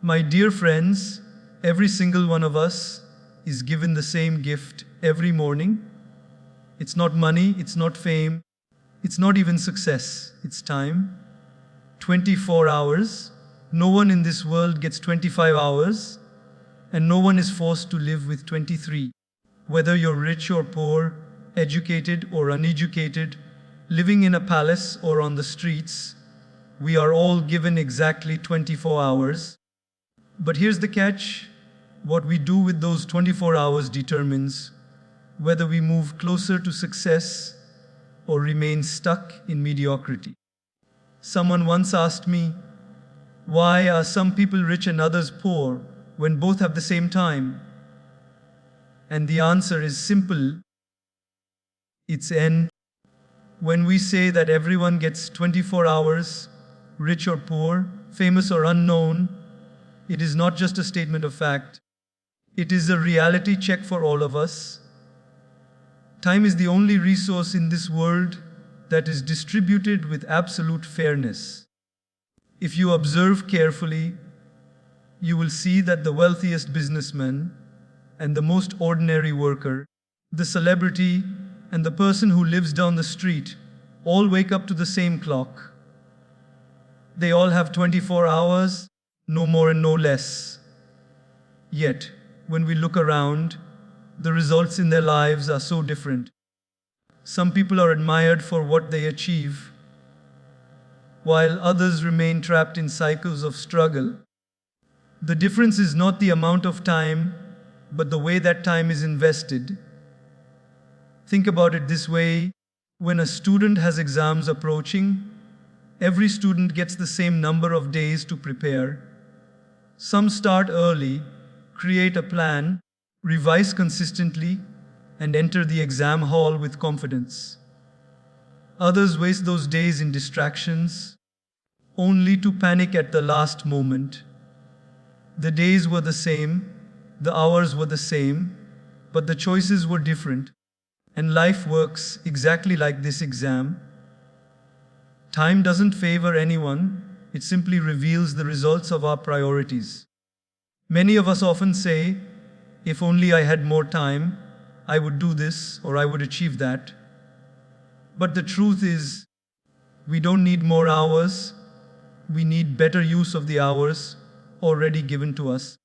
My dear friends, every single one of us is given the same gift every morning. It's not money, it's not fame, it's not even success, it's time. 24 hours. No one in this world gets 25 hours, and no one is forced to live with 23. Whether you're rich or poor, educated or uneducated, living in a palace or on the streets, we are all given exactly 24 hours. But here's the catch: what we do with those 24 hours determines whether we move closer to success or remain stuck in mediocrity. Someone once asked me, why are some people rich and others poor when both have the same time? And the answer is simple. It's N. When we say that everyone gets 24 hours, rich or poor, famous or unknown, it is not just a statement of fact. It is a reality check for all of us. Time is the only resource in this world that is distributed with absolute fairness. If you observe carefully, you will see that the wealthiest businessman and the most ordinary worker, the celebrity and the person who lives down the street, all wake up to the same clock. They all have 24 hours, no more and no less. Yet, when we look around, the results in their lives are so different. Some people are admired for what they achieve, while others remain trapped in cycles of struggle. The difference is not the amount of time, but the way that time is invested. Think about it this way: when a student has exams approaching, every student gets the same number of days to prepare. Some start early, create a plan, revise consistently, and enter the exam hall with confidence. Others waste those days in distractions, only to panic at the last moment. The days were the same, the hours were the same, but the choices were different. And life works exactly like this exam. Time doesn't favor anyone, it simply reveals the results of our priorities. Many of us often say, if only I had more time, I would do this or I would achieve that. But the truth is, we don't need more hours, we need better use of the hours already given to us.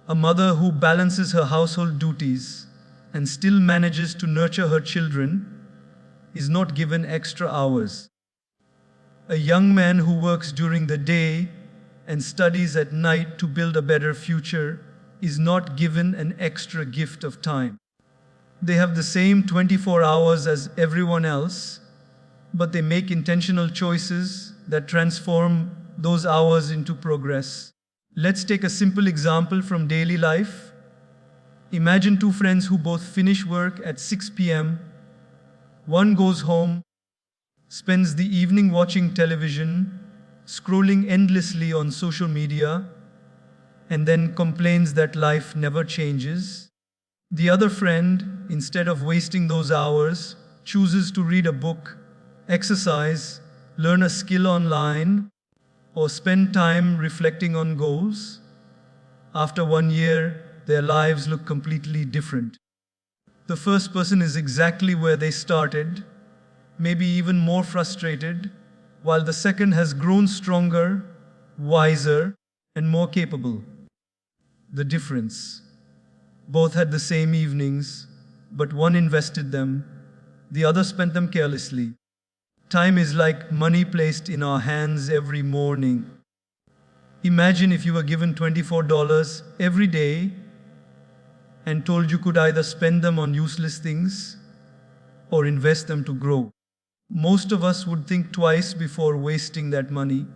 A mother who balances her household duties and still manages to nurture her children is not given extra hours. A young man who works during the day and studies at night to build a better future is not given an extra gift of time. They have the same 24 hours as everyone else, but they make intentional choices that transform those hours into progress. Let's take a simple example from daily life. Imagine two friends who both finish work at 6 p.m. One goes home, spends the evening watching television, scrolling endlessly on social media, and then complains that life never changes. The other friend, instead of wasting those hours, chooses to read a book, exercise, learn a skill online, or spend time reflecting on goals. After 1 year, their lives look completely different. The first person is exactly where they started, maybe even more frustrated, while the second has grown stronger, wiser, and more capable. The difference: both had the same evenings, but one invested them, the other spent them carelessly. Time is like money placed in our hands every morning. Imagine if you were given $24 every day and told you could either spend them on useless things or invest them to grow. Most of us would think twice before wasting that money.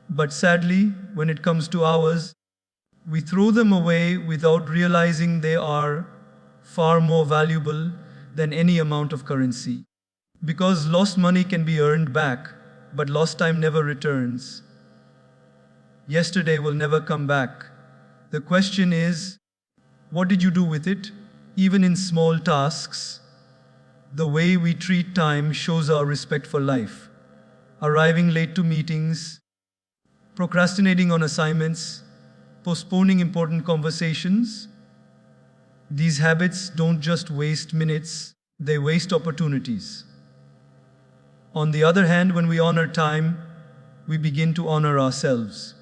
But sadly, when it comes to hours, we throw them away without realizing they are far more valuable than any amount of currency. Because lost money can be earned back, but lost time never returns. Yesterday will never come back. The question is, what did you do with it, even in small tasks? The way we treat time shows our respect for life. Arriving late to meetings, procrastinating on assignments, postponing important conversations. These habits don't just waste minutes, they waste opportunities. On the other hand, when we honor time, we begin to honor ourselves.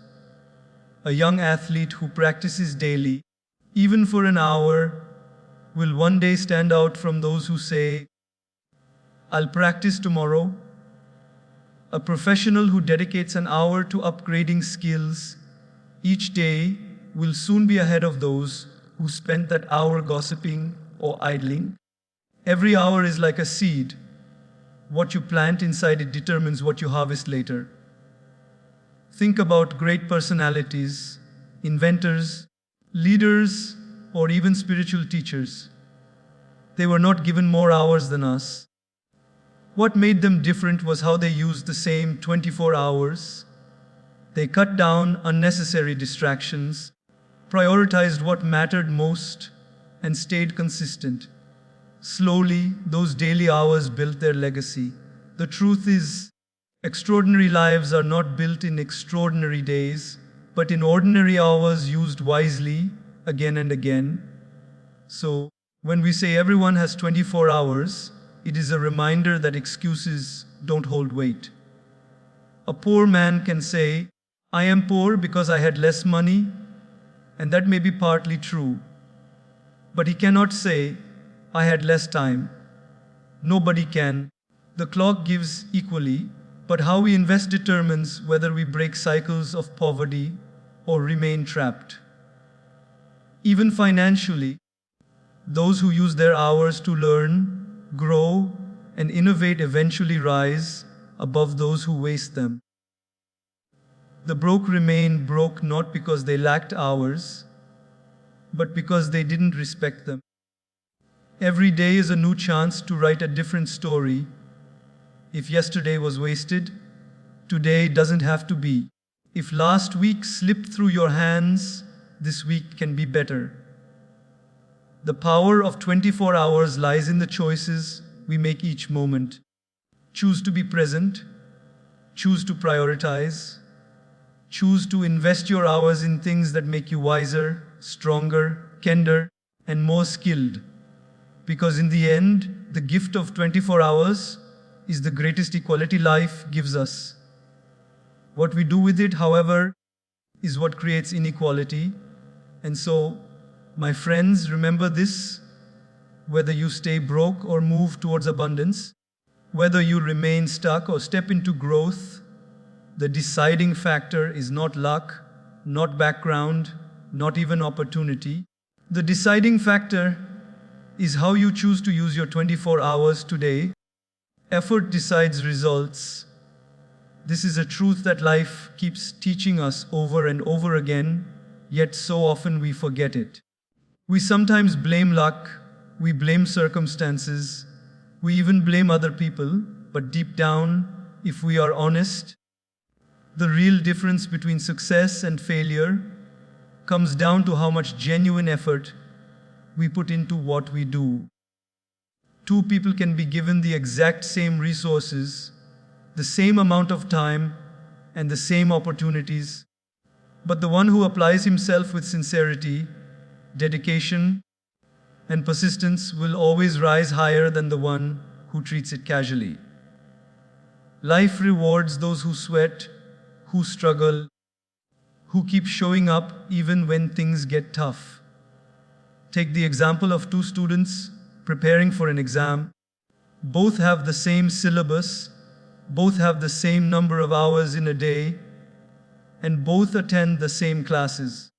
A young athlete who practices daily, even for an hour, will one day stand out from those who say, "I'll practice tomorrow." A professional who dedicates an hour to upgrading skills each day will soon be ahead of those who spent that hour gossiping or idling. Every hour is like a seed. What you plant inside it determines what you harvest later. Think about great personalities, inventors, leaders, or even spiritual teachers. They were not given more hours than us. What made them different was how they used the same 24 hours. They cut down unnecessary distractions, prioritized what mattered most, and stayed consistent. Slowly, those daily hours built their legacy. The truth is, extraordinary lives are not built in extraordinary days, but in ordinary hours used wisely, again and again. So, when we say everyone has 24 hours, it is a reminder that excuses don't hold weight. A poor man can say, "I am poor because I had less money," and that may be partly true. But he cannot say, "I had less time." Nobody can. The clock gives equally, but how we invest determines whether we break cycles of poverty or remain trapped. Even financially, those who use their hours to learn, grow, and innovate eventually rise above those who waste them. The broke remain broke not because they lacked hours, but because they didn't respect them. Every day is a new chance to write a different story. If yesterday was wasted, today doesn't have to be. If last week slipped through your hands, this week can be better. The power of 24 hours lies in the choices we make each moment. Choose to be present. Choose to prioritize. Choose to invest your hours in things that make you wiser, stronger, kinder, and more skilled. Because in the end, the gift of 24 hours is the greatest equality life gives us. What we do with it, however, is what creates inequality. And so, my friends, remember this: whether you stay broke or move towards abundance, whether you remain stuck or step into growth, the deciding factor is not luck, not background, not even opportunity. The deciding factor is how you choose to use your 24 hours today. Effort decides results. This is a truth that life keeps teaching us over and over again, yet so often we forget it. We sometimes blame luck, we blame circumstances, we even blame other people, but deep down, if we are honest, the real difference between success and failure comes down to how much genuine effort we put into what we do. Two people can be given the exact same resources, the same amount of time, and the same opportunities, but the one who applies himself with sincerity, dedication, and persistence will always rise higher than the one who treats it casually. Life rewards those who sweat, who struggle, who keep showing up even when things get tough. Take the example of two students preparing for an exam. Both have the same syllabus, both have the same number of hours in a day, and both attend the same classes.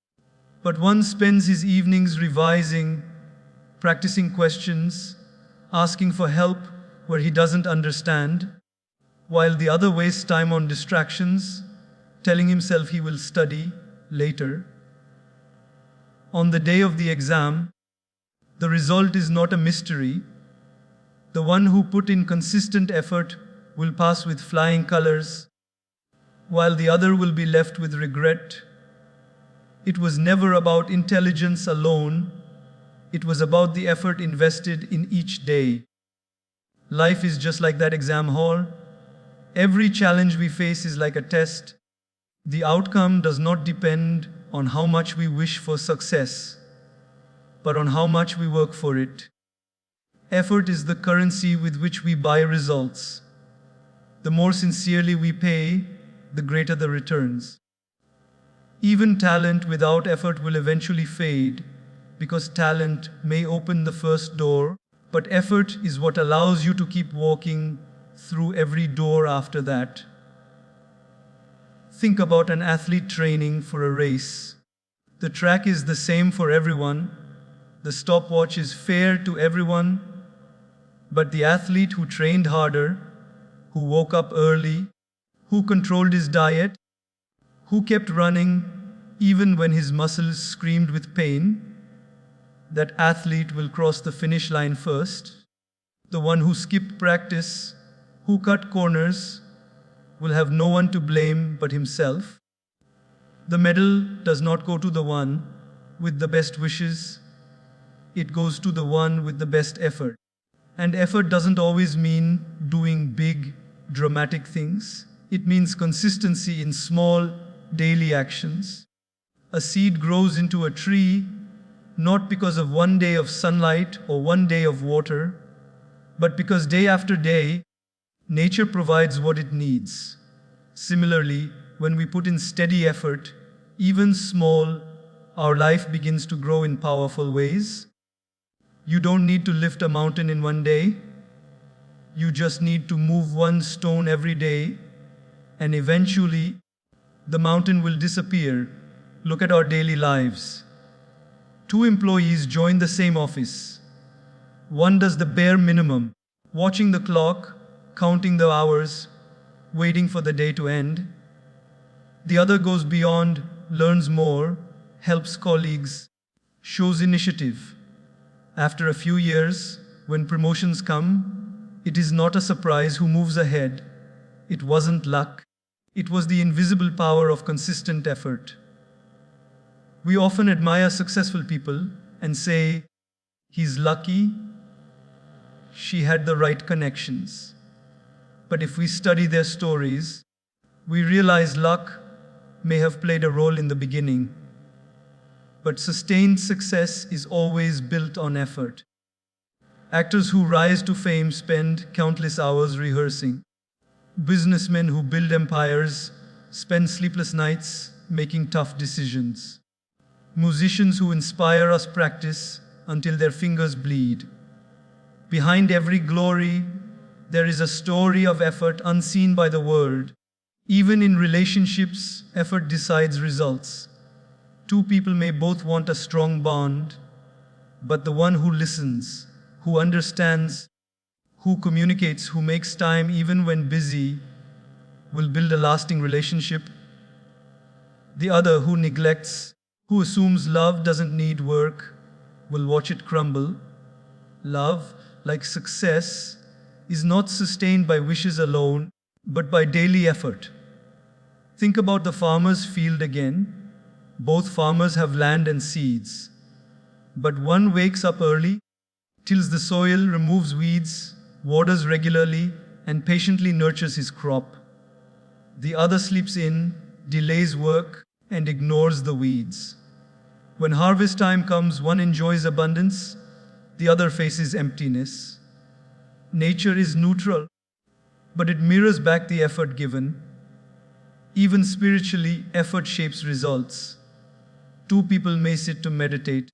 But one spends his evenings revising, practicing questions, asking for help where he doesn't understand, while the other wastes time on distractions, telling himself he will study later. On the day of the exam, the result is not a mystery. The one who put in consistent effort will pass with flying colors, while the other will be left with regret. It was never about intelligence alone. It was about the effort invested in each day. Life is just like that exam hall. Every challenge we face is like a test. The outcome does not depend on how much we wish for success, but on how much we work for it. Effort is the currency with which we buy results. The more sincerely we pay, the greater the returns. Even talent without effort will eventually fade, because talent may open the first door, but effort is what allows you to keep walking through every door after that. Think about an athlete training for a race. The track is the same for everyone. The stopwatch is fair to everyone. But the athlete who trained harder, who woke up early, who controlled his diet, who kept running even when his muscles screamed with pain, that athlete will cross the finish line first. The one who skipped practice, who cut corners, will have no one to blame but himself. The medal does not go to the one with the best wishes. It goes to the one with the best effort. And effort doesn't always mean doing big, dramatic things. It means consistency in small, daily actions. A seed grows into a tree not because of one day of sunlight or one day of water, but because day after day, nature provides what it needs. Similarly, when we put in steady effort, even small, our life begins to grow in powerful ways. You don't need to lift a mountain in one day. You just need to move one stone every day, and eventually, the mountain will disappear. Look at our daily lives. 2 employees join the same office. One does the bare minimum, watching the clock, counting the hours, waiting for the day to end. The other goes beyond, learns more, helps colleagues, shows initiative. After a few years, when promotions come, it is not a surprise who moves ahead. It wasn't luck. It was the invisible power of consistent effort. We often admire successful people and say, "He's lucky, she had the right connections." But if we study their stories, we realize luck may have played a role in the beginning. But sustained success is always built on effort. Actors who rise to fame spend countless hours rehearsing. Businessmen who build empires spend sleepless nights making tough decisions. Musicians who inspire us practice until their fingers bleed. Behind every glory, there is a story of effort unseen by the world. Even in relationships, effort decides results. 2 people may both want a strong bond, but the one who listens, who understands, who communicates, who makes time even when busy, will build a lasting relationship. The other, who neglects, who assumes love doesn't need work, will watch it crumble. Love, like success, is not sustained by wishes alone, but by daily effort. Think about the farmer's field again. Both farmers have land and seeds. But one wakes up early, tills the soil, removes weeds, waters regularly, and patiently nurtures his crop. The other sleeps in, delays work, and ignores the weeds. When harvest time comes, one enjoys abundance, the other faces emptiness. Nature is neutral, but it mirrors back the effort given. Even spiritually, effort shapes results. 2 people may sit to meditate.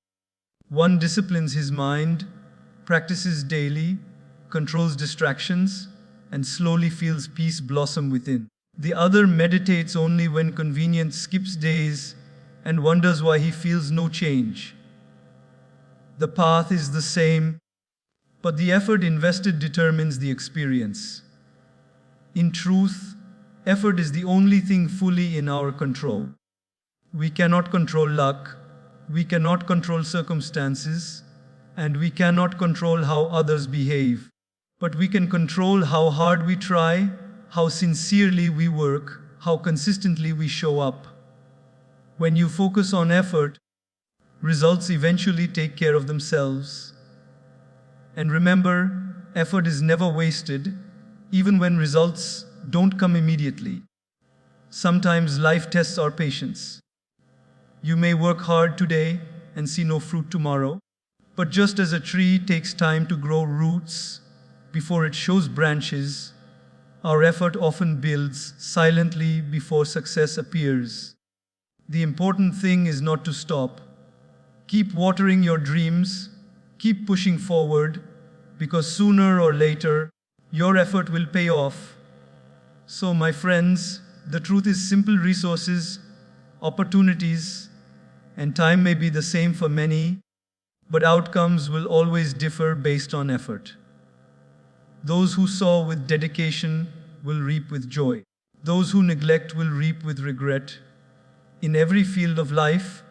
One disciplines his mind, practices daily, controls distractions, and slowly feels peace blossom within. The other meditates only when convenient, skips days, and wonders why he feels no change. The path is the same, but the effort invested determines the experience. In truth, effort is the only thing fully in our control. We cannot control luck, we cannot control circumstances, and we cannot control how others behave. But we can control how hard we try, how sincerely we work, how consistently we show up. When you focus on effort, results eventually take care of themselves. And remember, effort is never wasted, even when results don't come immediately. Sometimes life tests our patience. You may work hard today and see no fruit tomorrow, but just as a tree takes time to grow roots before it shows branches, our effort often builds silently before success appears. The important thing is not to stop. Keep watering your dreams, keep pushing forward, because sooner or later, your effort will pay off. So, my friends, the truth is simple resources, opportunities, and time may be the same for many, but outcomes will always differ based on effort. Those who sow with dedication will reap with joy. Those who neglect will reap with regret. In every field of life,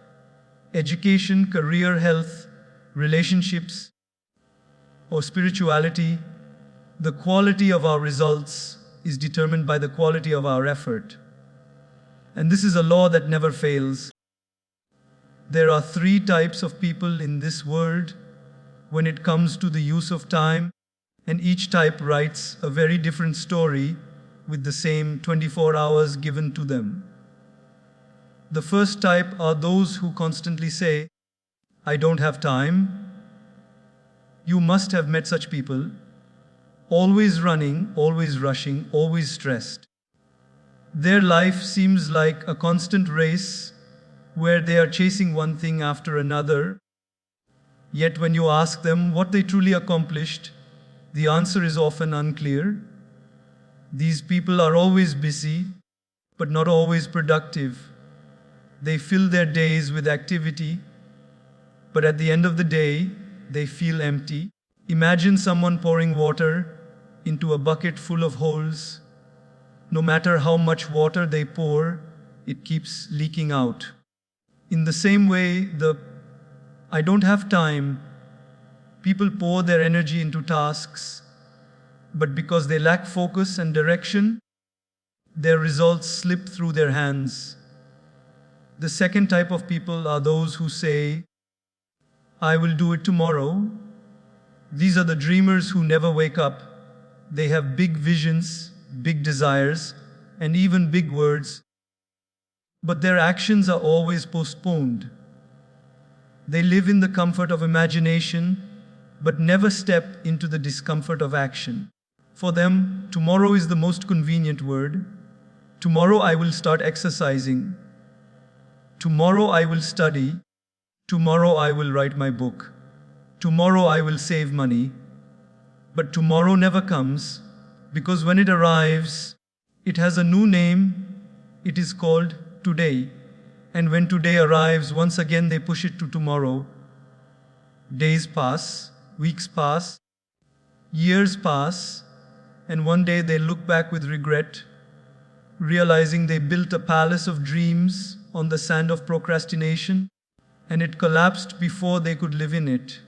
education, career, health, relationships, or spirituality, the quality of our results is determined by the quality of our effort. And this is a law that never fails. There are 3 types of people in this world when it comes to the use of time, and each type writes a very different story with the same 24 hours given to them. The first type are those who constantly say, "I don't have time." You must have met such people. Always running, always rushing, always stressed. Their life seems like a constant race where they are chasing one thing after another. Yet when you ask them what they truly accomplished, the answer is often unclear. These people are always busy, but not always productive. They fill their days with activity, but at the end of the day, they feel empty. Imagine someone pouring water into a bucket full of holes. No matter how much water they pour, it keeps leaking out. In the same way, "I don't have time" people pour their energy into tasks, but because they lack focus and direction, their results slip through their hands. The second type of people are those who say, "I will do it tomorrow." These are the dreamers who never wake up. They have big visions, big desires, and even big words, but their actions are always postponed. They live in the comfort of imagination, but never step into the discomfort of action. For them, tomorrow is the most convenient word. Tomorrow I will start exercising. Tomorrow I will study. Tomorrow I will write my book. Tomorrow I will save money. But tomorrow never comes, because when it arrives, it has a new name. It is called today. And when today arrives, once again they push it to tomorrow. Days pass, weeks pass, years pass, and one day they look back with regret, realizing they built a palace of dreams on the sand of procrastination, and it collapsed before they could live in it.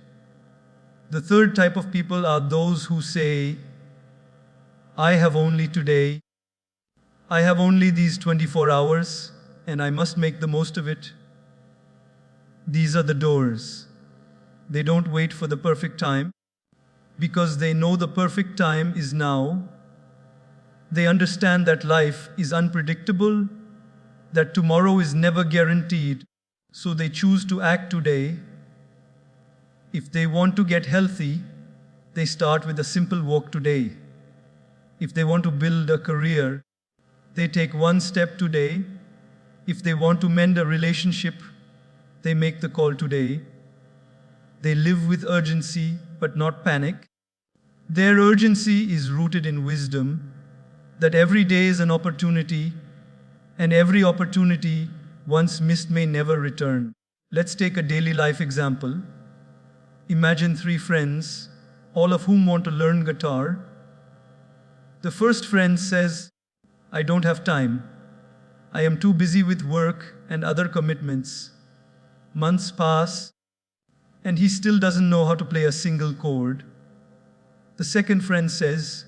The third type of people are those who say, "I have only today. I have only these 24 hours, and I must make the most of it." These are the doors. They don't wait for the perfect time, because they know the perfect time is now. They understand that life is unpredictable, that tomorrow is never guaranteed, so they choose to act today. If they want to get healthy, they start with a simple walk today. If they want to build a career, they take one step today. If they want to mend a relationship, they make the call today. They live with urgency, but not panic. Their urgency is rooted in wisdom, that every day is an opportunity, and every opportunity once missed may never return. Let's take a daily life example. Imagine 3 friends, all of whom want to learn guitar. The first friend says, "I don't have time. I am too busy with work and other commitments." Months pass, and he still doesn't know how to play a single chord. The second friend says,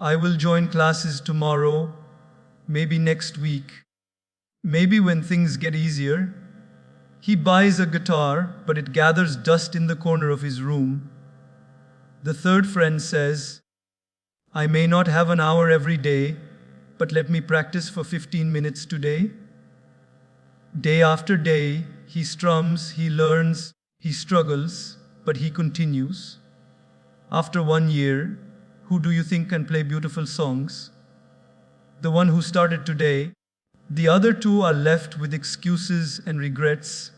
"I will join classes tomorrow, maybe next week, maybe when things get easier." He buys a guitar, but it gathers dust in the corner of his room. The third friend says, "I may not have an hour every day, but let me practice for 15 minutes today. Day after day, he strums, he learns, he struggles, but he continues. After 1 year, who do you think can play beautiful songs? The one who started today. The other two are left with excuses and regrets.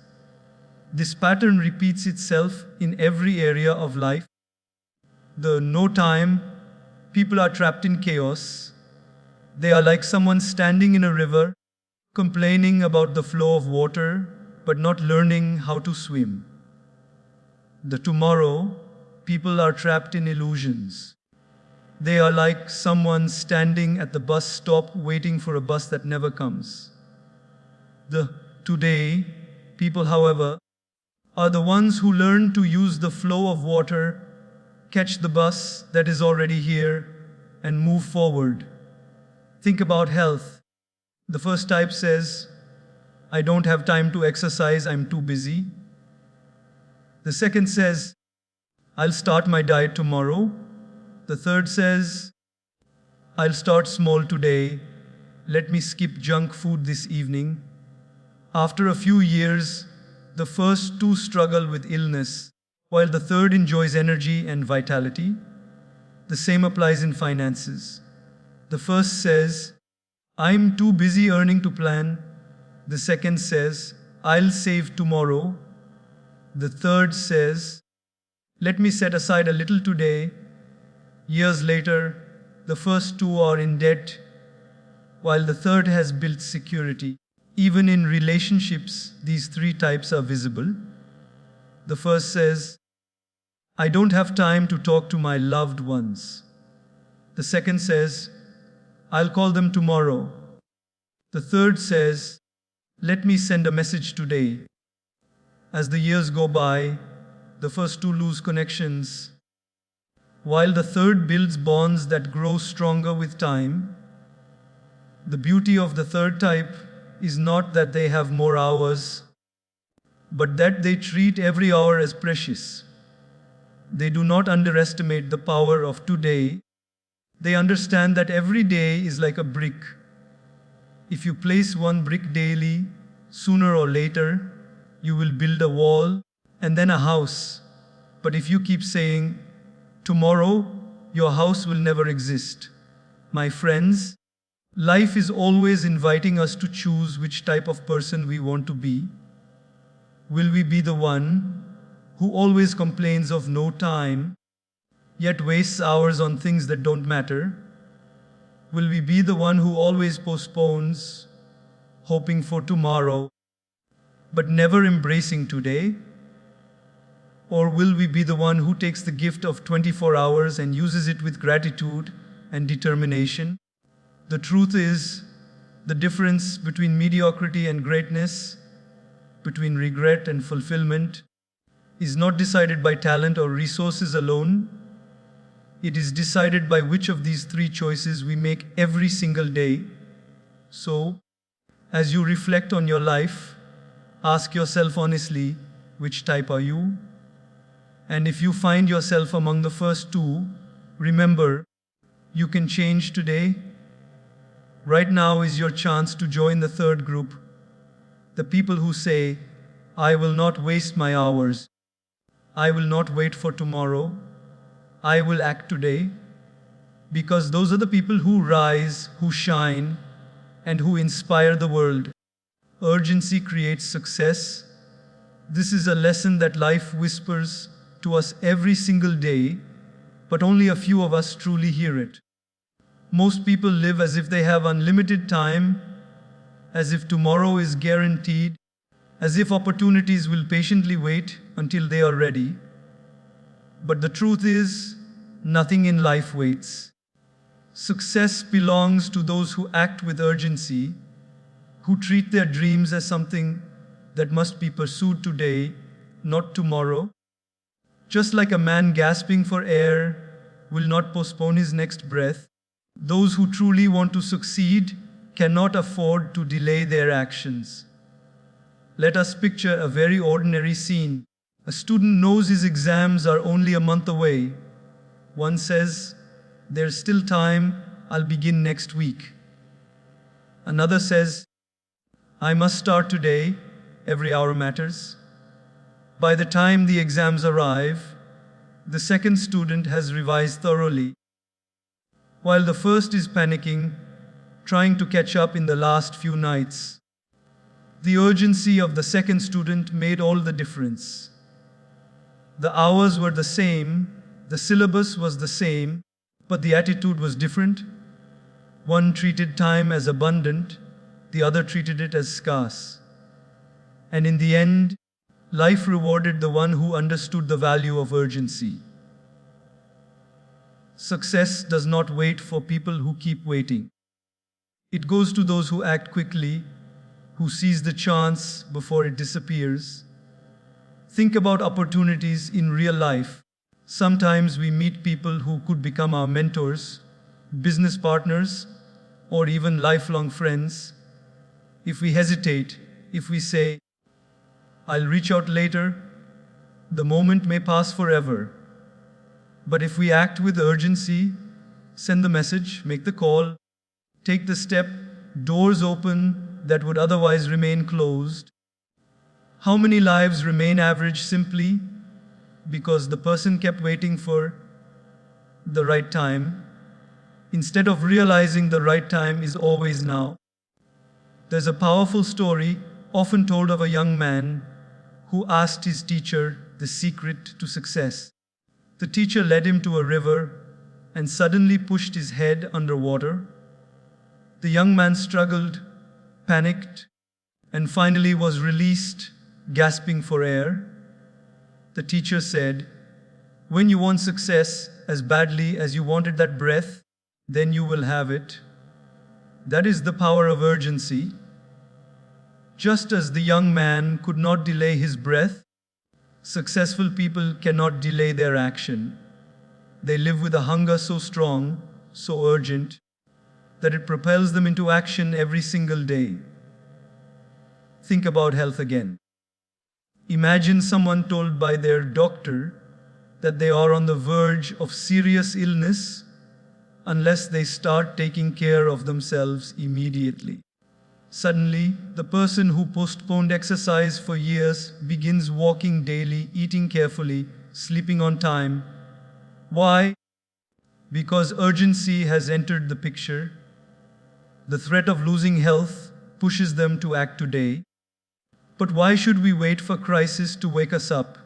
This pattern repeats itself in every area of life. The no time, people are trapped in chaos. They are like someone standing in a river, complaining about the flow of water, but not learning how to swim. The tomorrow, people are trapped in illusions. They are like someone standing at the bus stop waiting for a bus that never comes. The today, people, however, are the ones who learn to use the flow of water, catch the bus that is already here, and move forward. Think about health. The first type says, I don't have time to exercise, I'm too busy. The second says, I'll start my diet tomorrow. The third says, I'll start small today. Let me skip junk food this evening. After a few years, the first two struggle with illness, while the third enjoys energy and vitality. The same applies in finances. The first says, I'm too busy earning to plan. The second says, I'll save tomorrow. The third says, let me set aside a little today. Years later, the first two are in debt, while the third has built security. Even in relationships, these three types are visible. The first says, I don't have time to talk to my loved ones. The second says, I'll call them tomorrow. The third says, let me send a message today. As the years go by, the first two lose connections, while the third builds bonds that grow stronger with time. The beauty of the third type is not that they have more hours, but that they treat every hour as precious. They do not underestimate the power of today. They understand that every day is like a brick. If you place one brick daily, sooner or later, you will build a wall and then a house. But if you keep saying, tomorrow, your house will never exist. My friends, life is always inviting us to choose which type of person we want to be. Will we be the one who always complains of no time, yet wastes hours on things that don't matter? Will we be the one who always postpones, hoping for tomorrow, but never embracing today? Or will we be the one who takes the gift of 24 hours and uses it with gratitude and determination? The truth is, the difference between mediocrity and greatness, between regret and fulfillment, is not decided by talent or resources alone. It is decided by which of these three choices we make every single day. So, as you reflect on your life, ask yourself honestly, which type are you? And if you find yourself among the first two, remember, you can change today. Right now is your chance to join the third group, the people who say, I will not waste my hours. I will not wait for tomorrow. I will act today. Because those are the people who rise, who shine, and who inspire the world. Urgency creates success. This is a lesson that life whispers to us every single day, but only a few of us truly hear it. Most people live as if they have unlimited time, as if tomorrow is guaranteed, as if opportunities will patiently wait until they are ready. But the truth is, nothing in life waits. Success belongs to those who act with urgency, who treat their dreams as something that must be pursued today, not tomorrow. Just like a man gasping for air will not postpone his next breath, those who truly want to succeed cannot afford to delay their actions. Let us picture a very ordinary scene. A student knows his exams are only a month away. One says, there's still time, I'll begin next week. Another says, I must start today, every hour matters. By the time the exams arrive, the second student has revised thoroughly, while the first is panicking, trying to catch up in the last few nights. The urgency of the second student made all the difference. The hours were the same, the syllabus was the same, but the attitude was different. One treated time as abundant, the other treated it as scarce. And in the end, life rewarded the one who understood the value of urgency. Success does not wait for people who keep waiting. It goes to those who act quickly, who seize the chance before it disappears. Think about opportunities in real life. Sometimes we meet people who could become our mentors, business partners, or even lifelong friends. If we hesitate, if we say, I'll reach out later, the moment may pass forever. But if we act with urgency, send the message, make the call, take the step, doors open that would otherwise remain closed. How many lives remain average simply because the person kept waiting for the right time, instead of realizing the right time is always now? There's a powerful story often told of a young man who asked his teacher the secret to success. The teacher led him to a river and suddenly pushed his head underwater. The young man struggled, panicked, and finally was released, gasping for air. The teacher said, when you want success as badly as you wanted that breath, then you will have it. That is the power of urgency. Just as the young man could not delay his breath, successful people cannot delay their action. They live with a hunger so strong, so urgent, that it propels them into action every single day. Think about health again. Imagine someone told by their doctor that they are on the verge of serious illness unless they start taking care of themselves immediately. Suddenly, the person who postponed exercise for years begins walking daily, eating carefully, sleeping on time. Why? Because urgency has entered the picture. The threat of losing health pushes them to act today. But why should we wait for crisis to wake us up?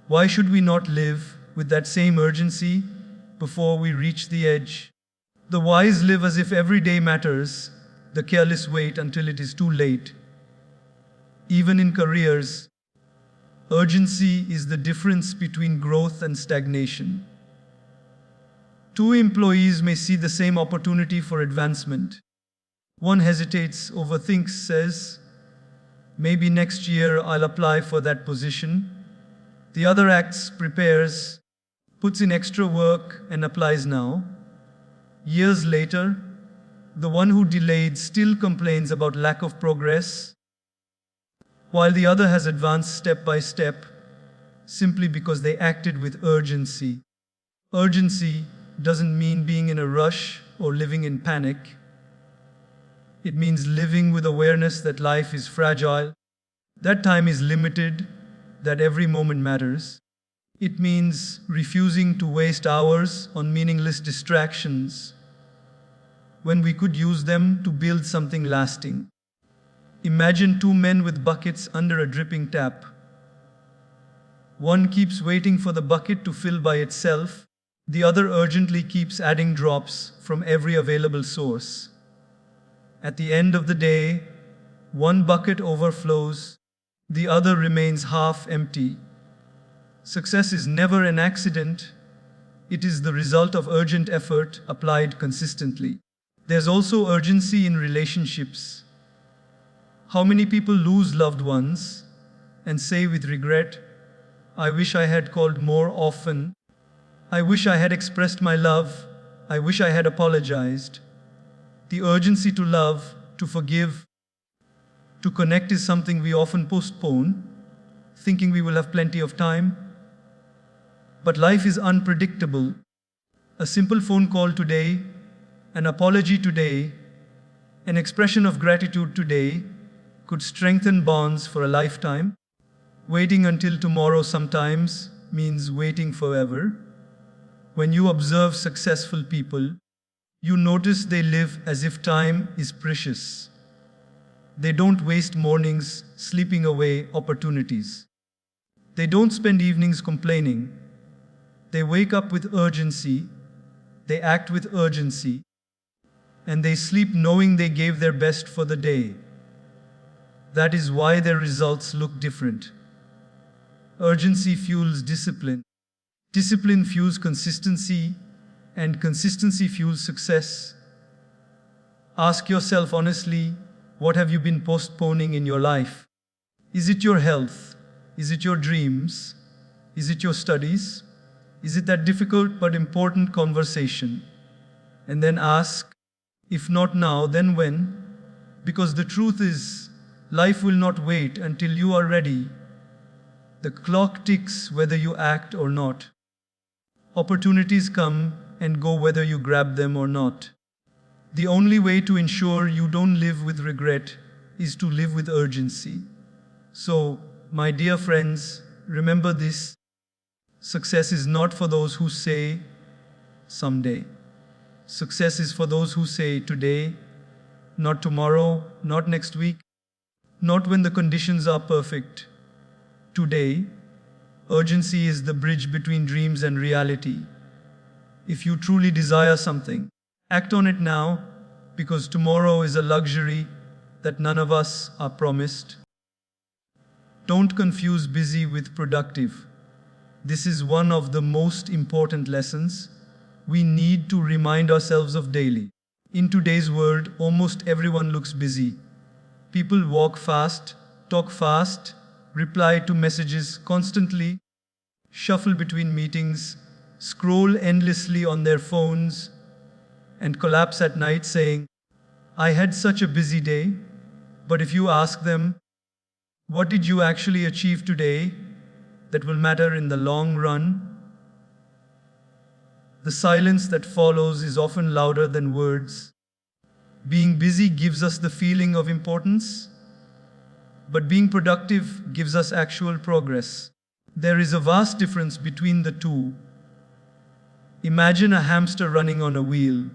Why should we not live with that same urgency before we reach the edge? The wise live as if every day matters. The careless wait until it is too late. Even in careers, urgency is the difference between growth and stagnation. Two employees may see the same opportunity for advancement. One hesitates, overthinks, says, maybe next year I'll apply for that position. The other acts, prepares, puts in extra work, and applies now. Years later, the one who delayed still complains about lack of progress, while the other has advanced step by step simply because they acted with urgency. Urgency doesn't mean being in a rush or living in panic. It means living with awareness that life is fragile, that time is limited, that every moment matters. It means refusing to waste hours on meaningless distractions when we could use them to build something lasting. Imagine two men with buckets under a dripping tap. One keeps waiting for the bucket to fill by itself. The other urgently keeps adding drops from every available source. At the end of the day, one bucket overflows, the other remains half empty. Success is never an accident. It is the result of urgent effort applied consistently. There's also urgency in relationships. How many people lose loved ones and say with regret, I wish I had called more often. I wish I had expressed my love. I wish I had apologized. The urgency to love, to forgive, to connect is something we often postpone, thinking we will have plenty of time. But life is unpredictable. A simple phone call today, an apology today, An expression of gratitude today could strengthen bonds for a lifetime. Waiting until tomorrow sometimes means waiting forever. When you observe successful people, you notice they live as if time is precious. They don't waste mornings sleeping away opportunities. They don't spend evenings complaining. They wake up with urgency, they act with urgency, and they sleep knowing they gave their best for the day. That is why their results look different. Urgency fuels discipline. Discipline fuels consistency, and consistency fuels success. Ask yourself honestly, what have you been postponing in your life? Is it your health? Is it your dreams? Is it your studies? Is it that difficult but important conversation? And then ask, if not now, then when? Because the truth is, life will not wait until you are ready. The clock ticks whether you act or not. Opportunities come and go whether you grab them or not. The only way to ensure you don't live with regret is to live with urgency. So, my dear friends, remember this. Success is not for those who say, someday. Success is for those who say today, not tomorrow, not next week, not when the conditions are perfect. Today, urgency is the bridge between dreams and reality. If you truly desire something, act on it now, because tomorrow is a luxury that none of us are promised. Don't confuse busy with productive. This is one of the most important lessons we need to remind ourselves of daily. In today's world, almost everyone looks busy. People walk fast, talk fast, reply to messages constantly, shuffle between meetings, scroll endlessly on their phones, and collapse at night saying, I had such a busy day. But if you ask them, what did you actually achieve today that will matter in the long run? The silence that follows is often louder than words. Being busy gives us the feeling of importance, but being productive gives us actual progress. There is a vast difference between the two. Imagine a hamster running on a wheel.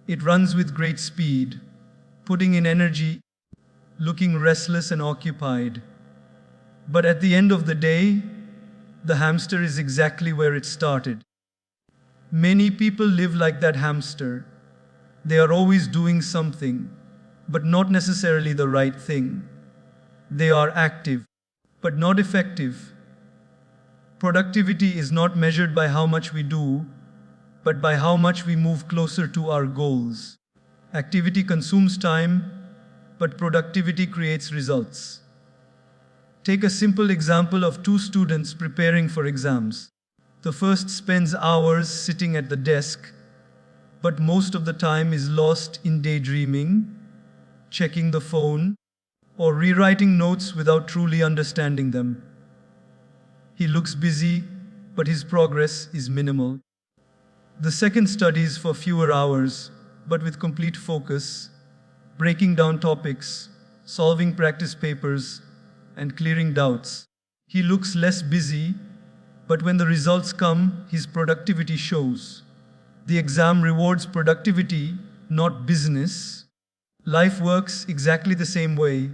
It runs with great speed, putting in energy, looking restless and occupied. But at the end of the day, the hamster is exactly where it started. Many people live like that hamster. They are always doing something, but not necessarily the right thing. They are active, but not effective. Productivity is not measured by how much we do, but by how much we move closer to our goals. Activity consumes time, but productivity creates results. Take a simple example of two students preparing for exams. The first spends hours sitting at the desk, but most of the time is lost in daydreaming, checking the phone, or rewriting notes without truly understanding them. He looks busy, but his progress is minimal. The second studies for fewer hours, but with complete focus, breaking down topics, solving practice papers, and clearing doubts. He looks less busy, but when the results come, his productivity shows. The exam rewards productivity, not business. Life works exactly the same way.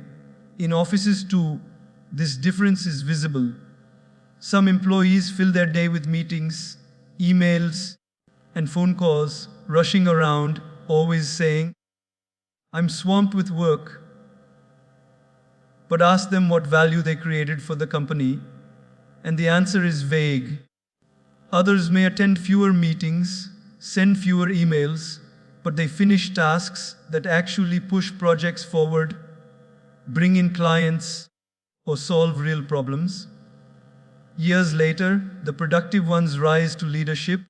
In offices too, this difference is visible. Some employees fill their day with meetings, emails, and phone calls, rushing around, always saying, I'm swamped with work. But ask them what value they created for the company, and the answer is vague. Others may attend fewer meetings, send fewer emails, but they finish tasks that actually push projects forward, bring in clients, or solve real problems. Years later, the productive ones rise to leadership,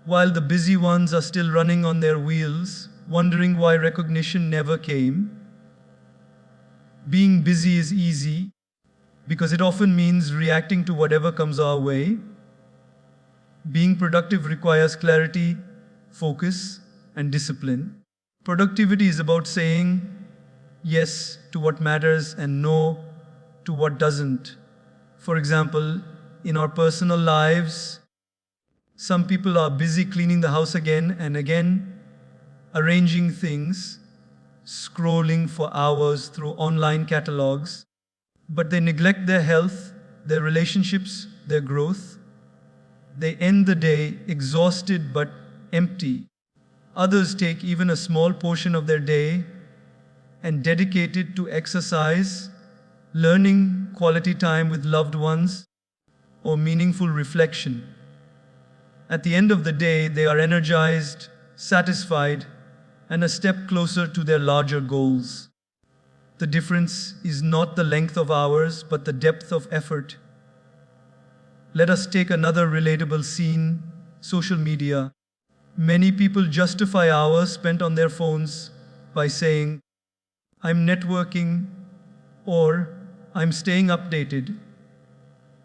while the busy ones are still running on their wheels, wondering why recognition never came. Being busy is easy, because it often means reacting to whatever comes our way. Being productive requires clarity, focus, and discipline. Productivity is about saying yes to what matters and no to what doesn't. For example, in our personal lives, some people are busy cleaning the house again and again, arranging things, scrolling for hours through online catalogs, but they neglect their health, their relationships, their growth. They end the day exhausted but empty. Others take even a small portion of their day and dedicate it to exercise, learning, quality time with loved ones, or meaningful reflection. At the end of the day, they are energized, satisfied, and a step closer to their larger goals. The difference is not the length of hours, but the depth of effort. Let us take another relatable scene: social media. Many people justify hours spent on their phones by saying, "I'm networking," or "I'm staying updated."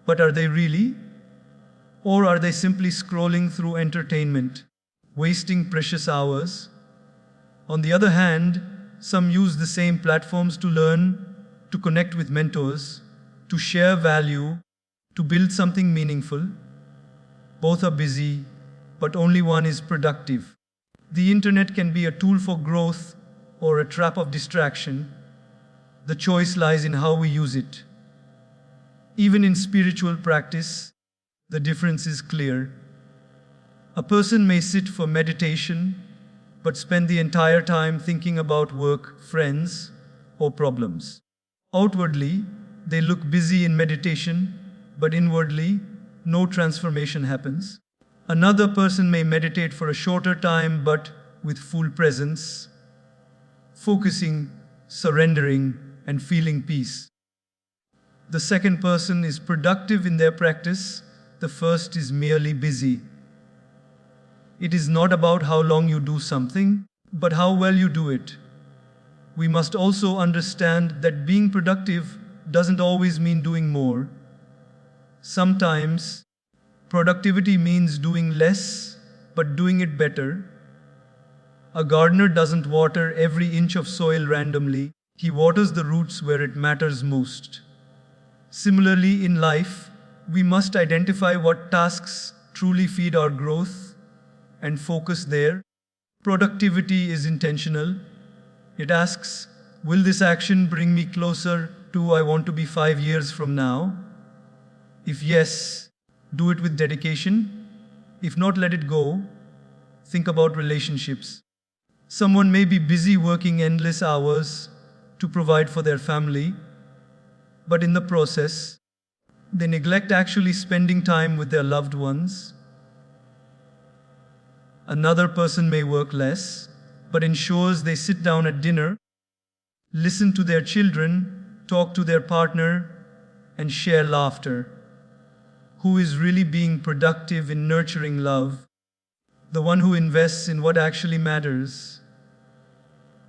But are they really? Or are they simply scrolling through entertainment, wasting precious hours? On the other hand, some use the same platforms to learn, to connect with mentors, to share value, to build something meaningful. Both are busy, but only one is productive. The internet can be a tool for growth or a trap of distraction. The choice lies in how we use it. Even in spiritual practice, the difference is clear. A person may sit for meditation, but spend the entire time thinking about work, friends, or problems. Outwardly, they look busy in meditation, but inwardly, no transformation happens. Another person may meditate for a shorter time, but with full presence, focusing, surrendering, and feeling peace. The second person is productive in their practice, the first is merely busy. It is not about how long you do something, but how well you do it. We must also understand that being productive doesn't always mean doing more. Sometimes, productivity means doing less, but doing it better. A gardener doesn't water every inch of soil randomly, he waters the roots where it matters most. Similarly, in life, we must identify what tasks truly feed our growth and focus there. Productivity is intentional. It asks, will this action bring me closer to who I want to be 5 years from now? If yes, do it with dedication. If not, let it go. Think about relationships. Someone may be busy working endless hours to provide for their family, but in the process, they neglect actually spending time with their loved ones. Another person may work less, but ensures they sit down at dinner, listen to their children, talk to their partner, and share laughter. Who is really being productive in nurturing love? The one who invests in what actually matters.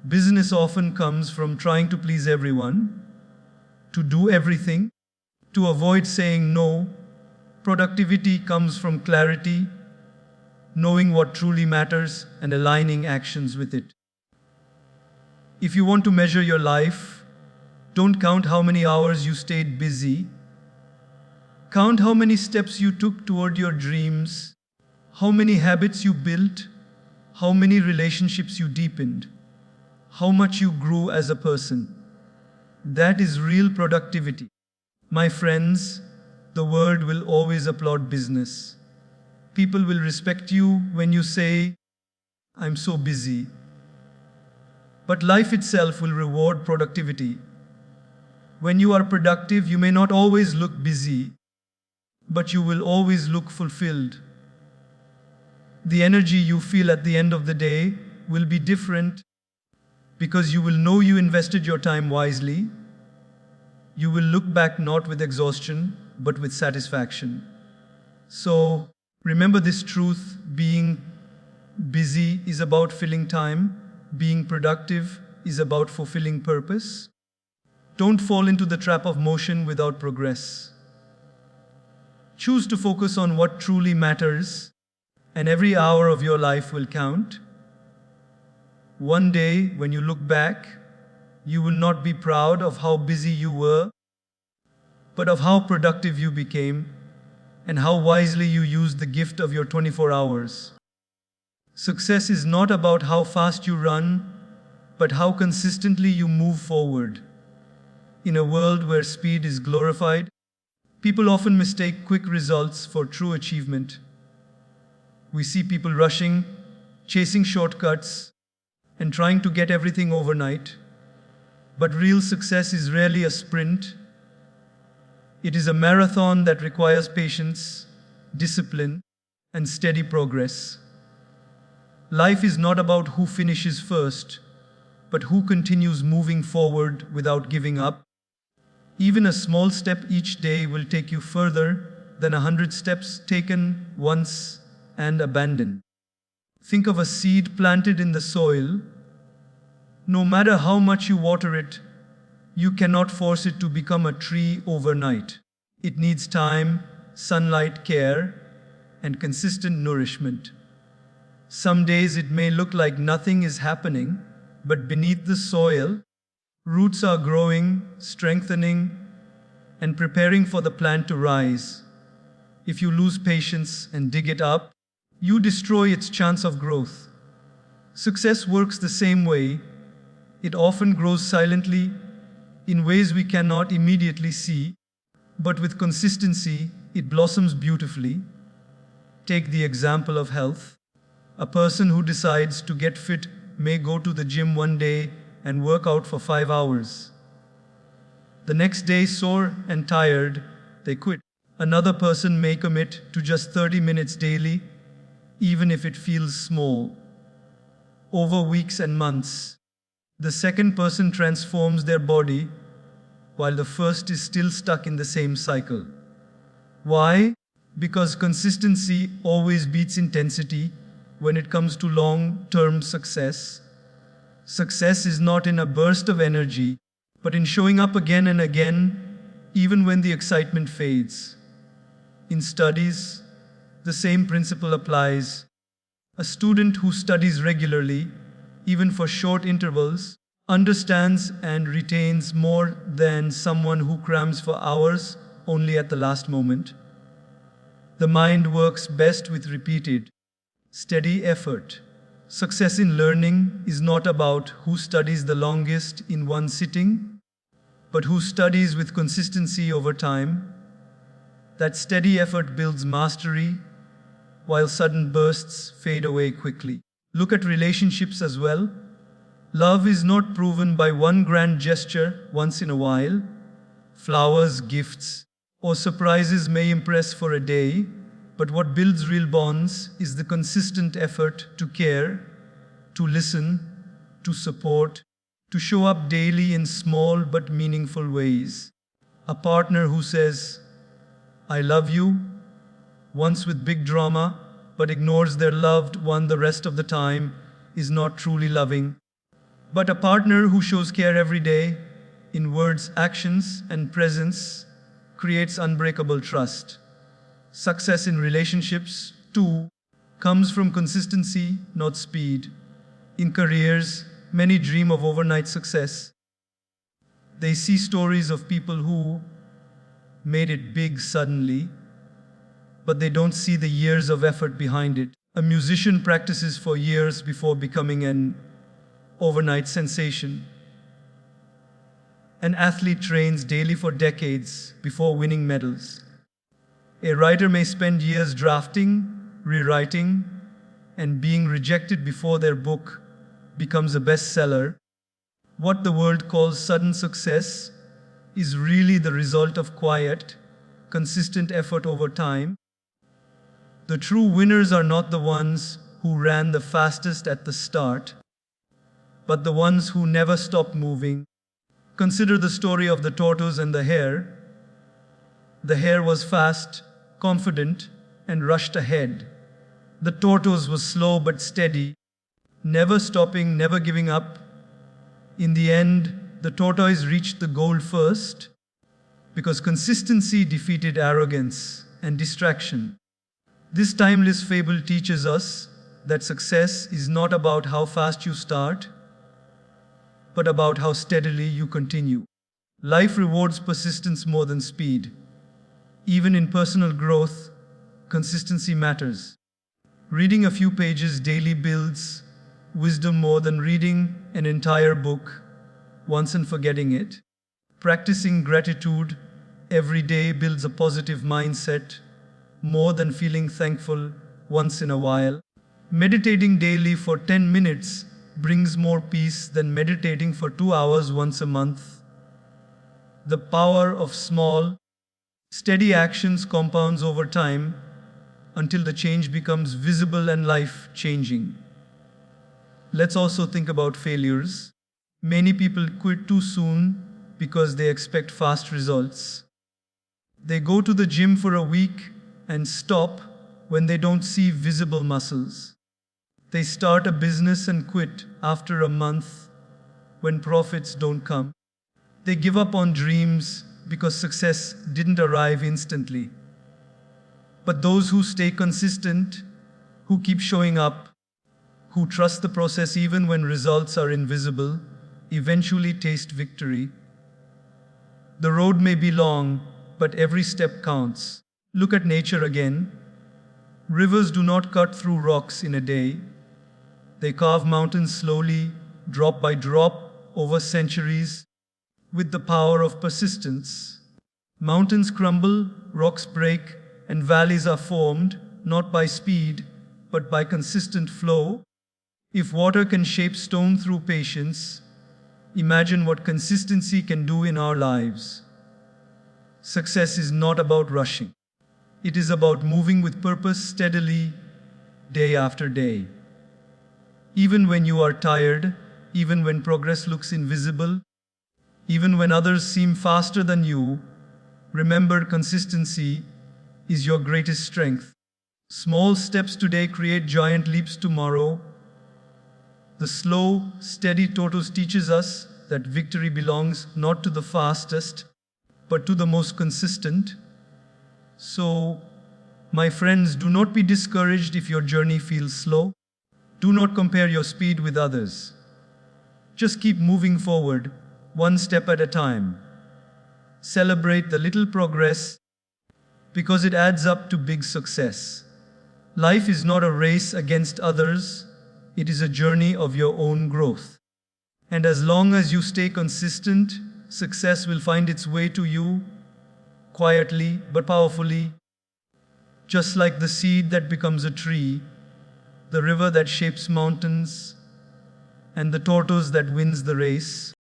Business often comes from trying to please everyone, to do everything, to avoid saying no. Productivity comes from clarity, knowing what truly matters and aligning actions with it. If you want to measure your life, don't count how many hours you stayed busy. Count how many steps you took toward your dreams, how many habits you built, how many relationships you deepened, how much you grew as a person. That is real productivity. My friends, the world will always applaud business. People will respect you when you say, "I'm so busy." But life itself will reward productivity. When you are productive, you may not always look busy, but you will always look fulfilled. The energy you feel at the end of the day will be different because you will know you invested your time wisely. You will look back not with exhaustion, but with satisfaction. So, remember this truth: being busy is about filling time, being productive is about fulfilling purpose. Don't fall into the trap of motion without progress. Choose to focus on what truly matters, and every hour of your life will count. One day, when you look back, you will not be proud of how busy you were, but of how productive you became and how wisely you used the gift of your 24 hours. Success is not about how fast you run, but how consistently you move forward. In a world where speed is glorified, people often mistake quick results for true achievement. We see people rushing, chasing shortcuts, and trying to get everything overnight. But real success is rarely a sprint. It is a marathon that requires patience, discipline, and steady progress. Life is not about who finishes first, but who continues moving forward without giving up. Even a small step each day will take you further than 100 steps taken once and abandoned. Think of a seed planted in the soil. No matter how much you water it, you cannot force it to become a tree overnight. It needs time, sunlight, care, and consistent nourishment. Some days it may look like nothing is happening, but beneath the soil, roots are growing, strengthening, and preparing for the plant to rise. If you lose patience and dig it up, you destroy its chance of growth. Success works the same way. It often grows silently, in ways we cannot immediately see, but with consistency, it blossoms beautifully. Take the example of health. A person who decides to get fit may go to the gym one day and work out for 5 hours. The next day, sore and tired, they quit. Another person may commit to just 30 minutes daily, even if it feels small. Over weeks and months, the second person transforms their body, while the first is still stuck in the same cycle. Why? Because consistency always beats intensity when it comes to long-term success. Success is not in a burst of energy, but in showing up again and again, even when the excitement fades. In studies, the same principle applies. A student who studies regularly, even for short intervals, understands and retains more than someone who crams for hours only at the last moment. The mind works best with repeated, steady effort. Success in learning is not about who studies the longest in one sitting, but who studies with consistency over time. That steady effort builds mastery, while sudden bursts fade away quickly. Look at relationships as well. Love is not proven by one grand gesture once in a while. Flowers, gifts, or surprises may impress for a day, but what builds real bonds is the consistent effort to care, to listen, to support, to show up daily in small but meaningful ways. A partner who says, "I love you," once with big drama, but ignores their loved one the rest of the time, is not truly loving. But a partner who shows care every day, in words, actions, and presence, creates unbreakable trust. Success in relationships, too, comes from consistency, not speed. In careers, many dream of overnight success. They see stories of people who made it big suddenly, but they don't see the years of effort behind it. A musician practices for years before becoming an overnight sensation. An athlete trains daily for decades before winning medals. A writer may spend years drafting, rewriting, and being rejected before their book becomes a bestseller. What the world calls sudden success is really the result of quiet, consistent effort over time. The true winners are not the ones who ran the fastest at the start, but the ones who never stopped moving. Consider the story of the tortoise and the hare. The hare was fast, confident, and rushed ahead. The tortoise was slow but steady, never stopping, never giving up. In the end, the tortoise reached the goal first, because consistency defeated arrogance and distraction. This timeless fable teaches us that success is not about how fast you start, but about how steadily you continue. Life rewards persistence more than speed. Even in personal growth, consistency matters. Reading a few pages daily builds wisdom more than reading an entire book once and forgetting it. Practicing gratitude every day builds a positive mindset more than feeling thankful once in a while. Meditating daily for 10 minutes brings more peace than meditating for 2 hours once a month. The power of small, steady actions compounds over time until the change becomes visible and life changing. Let's also think about failures. Many people quit too soon because they expect fast results. They go to the gym for a week and stop when they don't see visible muscles. They start a business and quit after a month when profits don't come. They give up on dreams because success didn't arrive instantly. But those who stay consistent, who keep showing up, who trust the process even when results are invisible, eventually taste victory. The road may be long, but every step counts. Look at nature again. Rivers do not cut through rocks in a day. They carve mountains slowly, drop by drop, over centuries. With the power of persistence, mountains crumble, rocks break, and valleys are formed, not by speed, but by consistent flow. If water can shape stone through patience, imagine what consistency can do in our lives. Success is not about rushing. It is about moving with purpose steadily, day after day. Even when you are tired, even when progress looks invisible, even when others seem faster than you, remember consistency is your greatest strength. Small steps today create giant leaps tomorrow. The slow, steady tortoise teaches us that victory belongs not to the fastest, but to the most consistent. So, my friends, do not be discouraged if your journey feels slow. Do not compare your speed with others. Just keep moving forward, one step at a time. Celebrate the little progress because it adds up to big success. Life is not a race against others, it is a journey of your own growth. And as long as you stay consistent, success will find its way to you, quietly but powerfully. Just like the seed that becomes a tree, the river that shapes mountains, and the tortoise that wins the race.